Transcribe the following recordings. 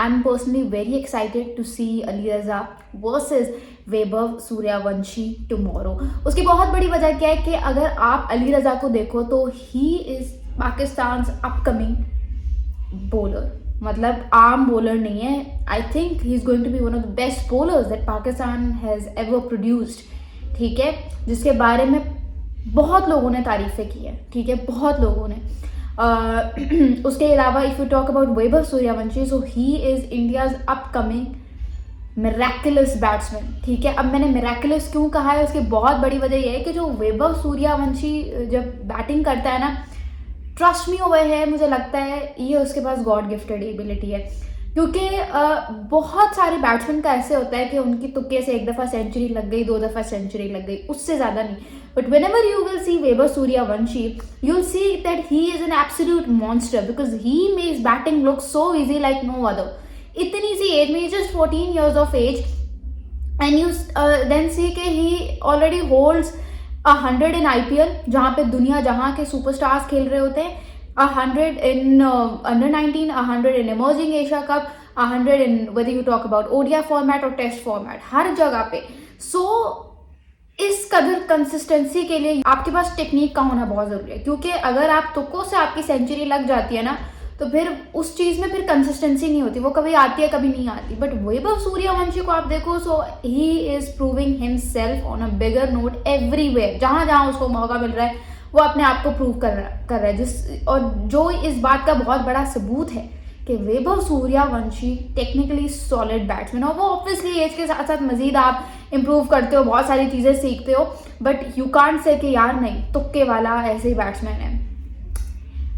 I am personally very excited to see Ali Raza versus Vaibhav Suryavanshi tomorrow. उसकी बहुत बड़ी वजह क्या है कि अगर आप अली रज़ा को देखो तो he is Pakistan upcoming bowler, मतलब आम बॉलर नहीं है। I think he is going to be one of the best bowlers that Pakistan has ever produced, ठीक है, जिसके बारे में बहुत लोगों ने तारीफ़ें की है, ठीक है, बहुत लोगों ने। उसके अलावा if you talk about Vaibhav Suryavanshi, so he is India's upcoming miraculous batsman, ठीक है। अब मैंने मिरेकुलस क्यों कहा है, उसकी बहुत बड़ी वजह यह है कि जो वैभव सूर्यवंशी जब बैटिंग करता है ना, ट्रस्ट मी ओवर है, मुझे लगता है ये उसके पास गॉड गिफ्टेड एबिलिटी है। क्योंकि बहुत सारे बैट्समैन का ऐसे होता है कि उनकी तुक्के से एक दफ़ा सेंचुरी लग गई, 2 दफ़ा सेंचुरी लग गई, उससे ज़्यादा नहीं। But whenever you will see Vaibhav Suryavanshi, you'll see that he is an absolute monster because he makes batting look so easy like no other. इतनी सी एज में, just 14 years of age, and you then see कि he already holds 100 in IPL, जहाँ पे दुनिया जहाँ के superstars खेल रहे होते हैं, 100 in under 19, 100 in emerging Asia Cup, 100 in whether you talk about ODI format और टेस्ट फॉर्मेट, हर जगह पे। सो इस कदर कंसिस्टेंसी के लिए आपके पास टेक्निक का होना बहुत ज़रूरी है, क्योंकि अगर आप तुक्कों से आपकी सेंचुरी लग जाती है ना, तो फिर उस चीज़ में फिर कंसिस्टेंसी नहीं होती, वो कभी आती है कभी नहीं आती। बट वैभव सूर्यवंशी को आप देखो, so he is proving himself on a bigger note everywhere, जहाँ जहाँ उसको मौका मिल रहा है वो अपने आप को प्रूव कर रहा है, और जो इस बात का बहुत बड़ा सबूत है कि Vaibhav Suryavanshi technically solid batsman. और वो ऑब्वियसली एज के साथ साथ मजीद आप इम्प्रूव करते हो, बहुत सारी चीज़ें सीखते हो, बट यू कांट से कि यार नहीं, तुक्के वाला ऐसे ही बैट्समैन है,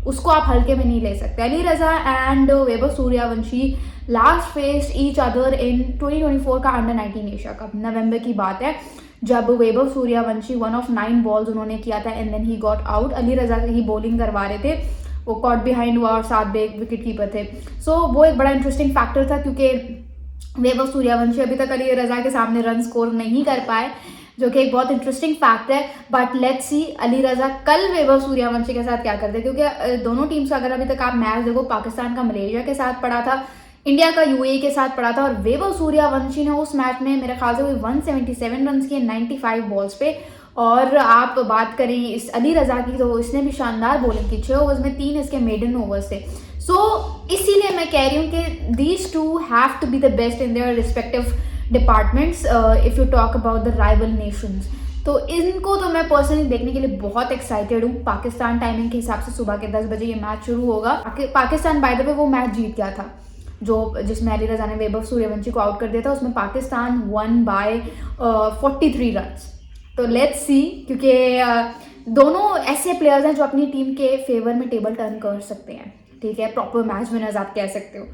उसको आप हल्के में नहीं ले सकते। Ali Raza and Vaibhav Suryavanshi last faced each other in 2024 का अंडर 19 एशिया कप, नवंबर की बात है, जब वैभव सूर्यवंशी 1 of 9 बॉल्स उन्होंने किया था and then he got out. Ali Raza ही बॉलिंग करवा रहे थे, वो कॉट बिहाइंड हुआ और 7 विकेट कीपर थे। सो वो एक बड़ा इंटरेस्टिंग फैक्टर था, क्योंकि वैभव सूर्यवंशी अभी तक अली रज़ा के सामने रन स्कोर नहीं कर पाए, जो कि एक बहुत इंटरेस्टिंग फैक्ट है। बट लेट्स सी अली रज़ा कल वैभव सूर्यवंशी के साथ क्या करते हैं, क्योंकि दोनों टीम्स का अगर अभी तक आप मैच देखो, पाकिस्तान का मलेशिया के साथ पड़ा था, इंडिया का यूएई के साथ पड़ा था, और वैभव सूर्यवंशी ने उस मैच में मेरे ख्याल से 177 रन किए 95 बॉल्स पे। और आप बात करें इस अली रज़ा की, तो इसने भी शानदार बॉलिंग की, 6 ओवर्स में 3 इसके मेडन ओवर्स थे। सो इसीलिए मैं कह रही हूँ कि these two have to be the best in their respective departments if you talk about the rival nations. तो इनको तो मैं पर्सनली देखने के लिए बहुत एक्साइटेड हूँ। पाकिस्तान टाइमिंग के हिसाब से सुबह के 10 बजे ये मैच शुरू होगा। पाकिस्तान बाय द वे वो मैच जीत गया था जिसमें अली रज़ा ने वैभव सूर्यवंशी को आउट कर दिया था, उसमें पाकिस्तान वन बाय 43 रन्स। तो लेट्स सी, क्योंकि दोनों ऐसे प्लेयर्स हैं जो अपनी टीम के फेवर में टेबल टर्न कर सकते हैं, ठीक है, प्रॉपर मैच विनर्स आप कह सकते हो।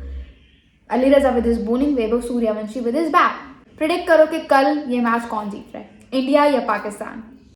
Ali Raza with his bowling, Vaibhav Suryavanshi with his bat. Predict करो कि कल ये मैच कौन जीत रहा है, इंडिया या पाकिस्तान।